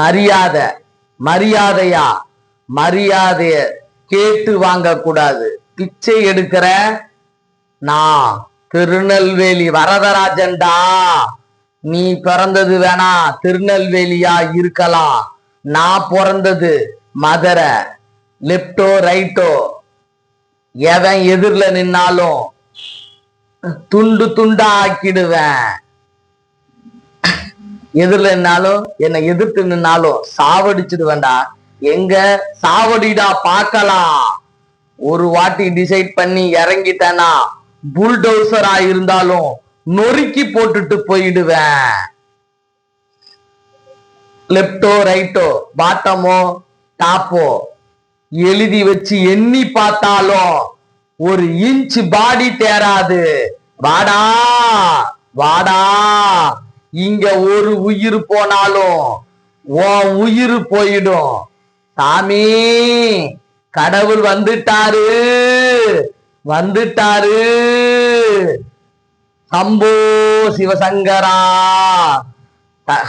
மரியாதை மரியாதையா மரியாதைய கேட்டு வாங்க கூடாது. பிச்சை எடுக்கிற நான் திருநெல்வேலி வரதராஜன்டா. நீ பிறந்தது வேணா திருநெல்வேலியா இருக்கலாம். நான் பிறந்தது மதுரை. லெப்டோ ரைட்டோ எவன் எதிரில நின்னாலும் துண்டு துண்டா ஆக்கிடுவேன். எதிரில நின்னாலும் என்னை எதிர்த்து நின்னாலும் சாவடிச்சிடுவேன்டா. எங்க சாவடிடா பார்க்கலாம். ஒரு வாட்டி டிசைட் பண்ணி இறங்கிட்டேன்னா புல்டோசரா இருந்தாலும் நொறுக்கி போட்டுட்டு போயிடுவேன். லெப்டோ ரைட்டோ பாட்டமோ டாப்போ எழுதி வச்சு எண்ணி பார்த்தாலும் ஒரு இன்ச் பாடி தேராது. வாடா வாடா, இங்க ஒரு உயிர் போனாலும் உன் உயிர் போயிடும். சாமி கடவுள் வந்துட்டாரு வந்துட்டாரு. சம்போ சிவசங்கரா,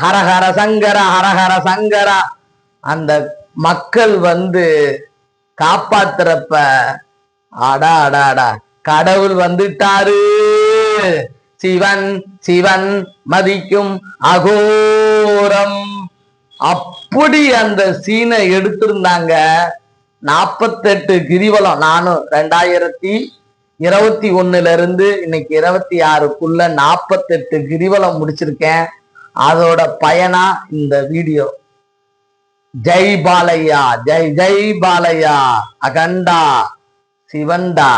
ஹரஹர சங்கரா ஹரஹர சங்கரா. அந்த மக்கள் காப்பாத்துறப்ப ஆடா ஆடாடா கடவுள் வந்துட்டாரு. சிவன் சிவன் மதிக்கும் அகோரம். அப்படி அந்த சீனை எடுத்திருந்தாங்க. 48 கிரிவலம். நானும் 2021 இருந்து இன்னைக்கு 26க்குள்ள 48 கிரிவலம் முடிச்சிருக்கேன். அதோட பயனா இந்த வீடியோ. ஜெய் பாலையா, ஜெய் ஜெய் பாலையா, அகண்டா சிவன்டா.